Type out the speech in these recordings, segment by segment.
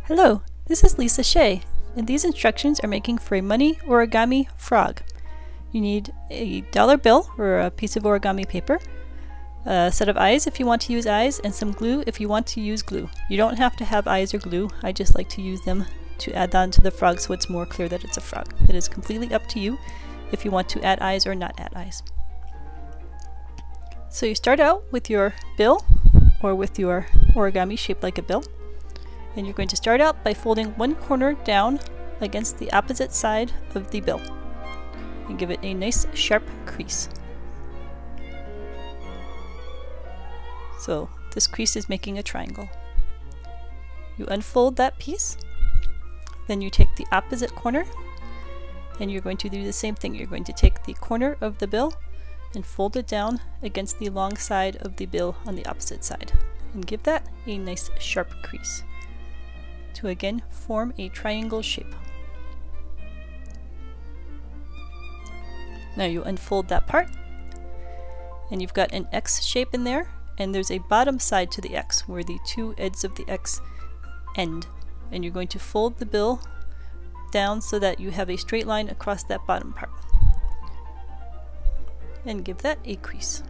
Hello, this is Lisa Shea, and these instructions are making for a money origami frog. You need a dollar bill or a piece of origami paper, a set of eyes if you want to use eyes, and some glue if you want to use glue. You don't have to have eyes or glue, I just like to use them to add on to the frog so it's more clear that it's a frog. It is completely up to you if you want to add eyes or not add eyes. So you start out with your bill, or with your origami shaped like a bill. And you're going to start out by folding one corner down against the opposite side of the bill and give it a nice sharp crease. So this crease is making a triangle. You unfold that piece, then you take the opposite corner and you're going to do the same thing. You're going to take the corner of the bill and fold it down against the long side of the bill on the opposite side and give that a nice sharp crease to again form a triangle shape. Now you unfold that part and you've got an X shape in there, and there's a bottom side to the X where the two ends of the X end, and you're going to fold the bill down so that you have a straight line across that bottom part and give that a crease.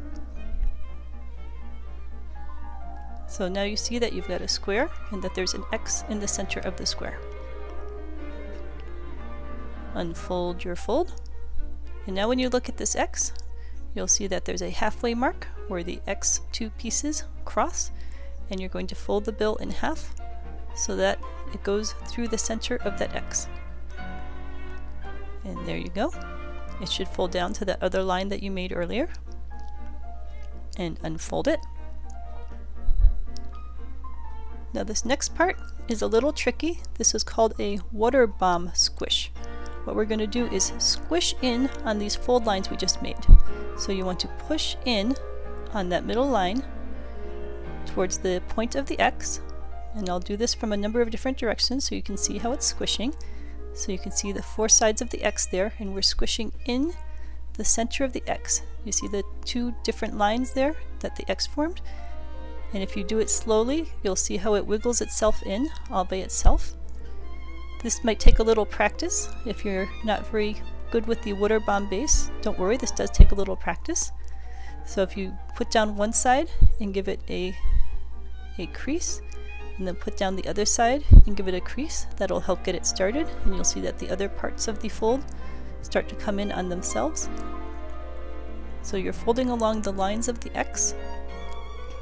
So now you see that you've got a square and that there's an X in the center of the square. Unfold your fold, and now when you look at this X, you'll see that there's a halfway mark where the X two pieces cross, and you're going to fold the bill in half so that it goes through the center of that X. And there you go. It should fold down to that other line that you made earlier, and unfold it. Now this next part is a little tricky. This is called a water bomb squish. What we're going to do is squish in on these fold lines we just made. So you want to push in on that middle line towards the point of the X, and I'll do this from a number of different directions so you can see how it's squishing. So you can see the four sides of the X there, and we're squishing in the center of the X. You see the two different lines there that the X formed? And if you do it slowly, you'll see how it wiggles itself in all by itself. This might take a little practice. If you're not very good with the water bomb base, don't worry, this does take a little practice. So if you put down one side and give it a crease, and then put down the other side and give it a crease, that'll help get it started, and you'll see that the other parts of the fold start to come in on themselves. So you're folding along the lines of the X.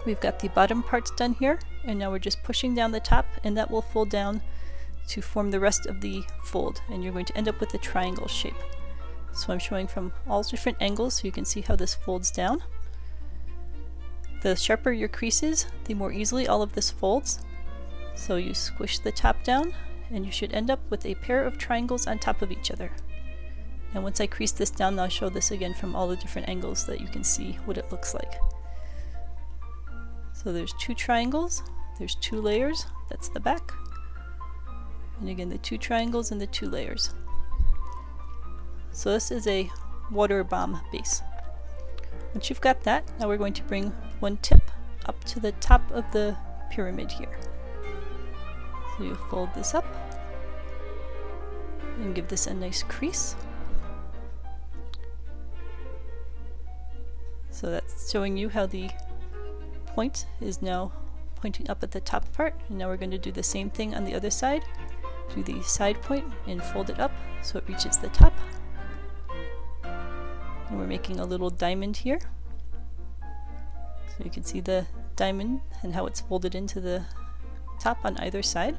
We've got the bottom parts done here, and now we're just pushing down the top, and that will fold down to form the rest of the fold, and you're going to end up with a triangle shape. So I'm showing from all different angles so you can see how this folds down. The sharper your crease is, the more easily all of this folds. So you squish the top down, and you should end up with a pair of triangles on top of each other. And once I crease this down, I'll show this again from all the different angles so that you can see what it looks like. So there's two triangles, there's two layers, that's the back, and again the two triangles and the two layers. So this is a water bomb base. Once you've got that, now we're going to bring one tip up to the top of the pyramid here. So you fold this up and give this a nice crease. So that's showing you how the point is now pointing up at the top part, and now we're going to do the same thing on the other side. Do the side point and fold it up so it reaches the top. And we're making a little diamond here. So you can see the diamond and how it's folded into the top on either side.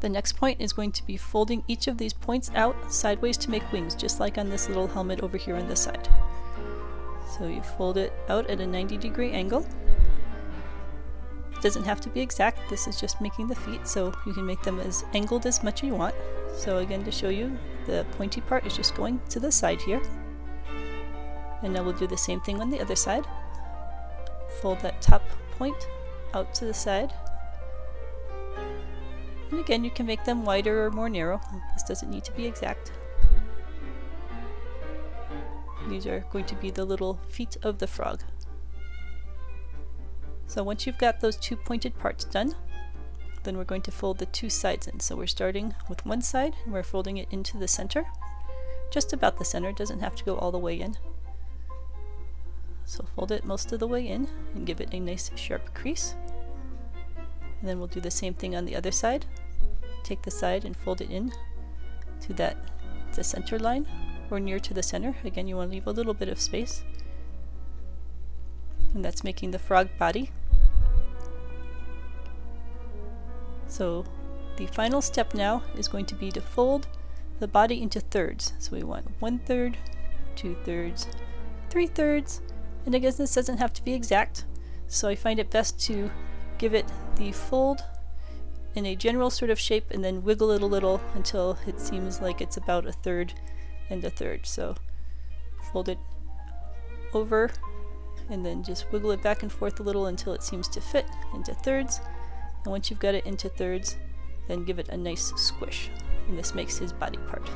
The next point is going to be folding each of these points out sideways to make wings, just like on this little helmet over here on this side. So you fold it out at a 90-degree angle. It doesn't have to be exact, this is just making the feet, so you can make them as angled as much as you want. So again, to show you, the pointy part is just going to the side here. And now we'll do the same thing on the other side. Fold that top point out to the side. And again, you can make them wider or more narrow. This doesn't need to be exact. These are going to be the little feet of the frog. So once you've got those two pointed parts done, then we're going to fold the two sides in. So we're starting with one side and we're folding it into the center, just about the center. It doesn't have to go all the way in. So fold it most of the way in and give it a nice sharp crease. And then we'll do the same thing on the other side. Take the side and fold it in to the center line, or near to the center. Again, you want to leave a little bit of space. And that's making the frog body. So the final step now is going to be to fold the body into thirds. So we want 1/3, 2/3, 3/3, and I guess this doesn't have to be exact, so I find it best to give it the fold in a general sort of shape and then wiggle it a little until it seems like it's about 1/3 and 1/3. So fold it over and then just wiggle it back and forth a little until it seems to fit into thirds. And once you've got it into thirds, then give it a nice squish, and this makes his body part.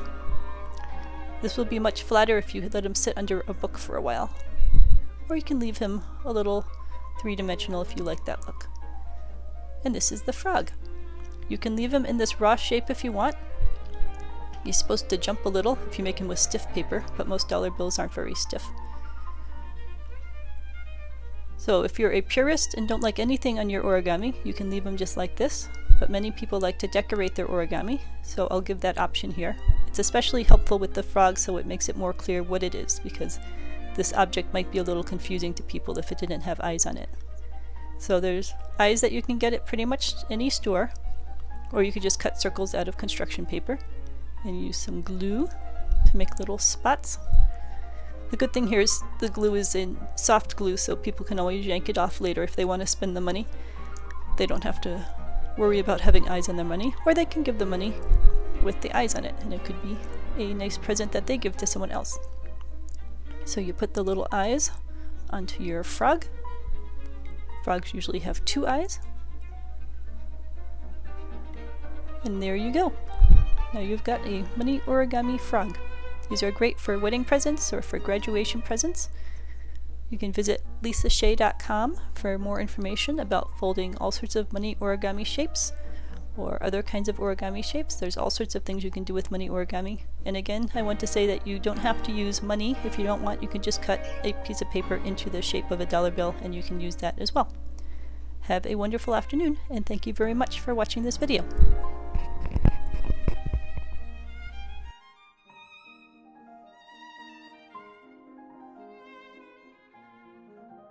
This will be much flatter if you let him sit under a book for a while, or you can leave him a little three-dimensional if you like that look. And this is the frog. You can leave him in this raw shape if you want. He's supposed to jump a little if you make him with stiff paper, but most dollar bills aren't very stiff. So if you're a purist and don't like anything on your origami, you can leave them just like this, but many people like to decorate their origami, so I'll give that option here. It's especially helpful with the frog, so it makes it more clear what it is, because this object might be a little confusing to people if it didn't have eyes on it. So there's eyes that you can get at pretty much any store, or you could just cut circles out of construction paper and use some glue to make little spots. The good thing here is the glue is in soft glue, so people can always yank it off later if they want to spend the money. They don't have to worry about having eyes on their money, or they can give the money with the eyes on it, and it could be a nice present that they give to someone else. So you put the little eyes onto your frog. Frogs usually have 2 eyes. And there you go. Now you've got a mini origami frog. These are great for wedding presents or for graduation presents. You can visit lisashea.com for more information about folding all sorts of mini origami shapes or other kinds of origami shapes. There's all sorts of things you can do with mini origami. And again, I want to say that you don't have to use money. If you don't want, you can just cut a piece of paper into the shape of a dollar bill and you can use that as well. Have a wonderful afternoon, and thank you very much for watching this video.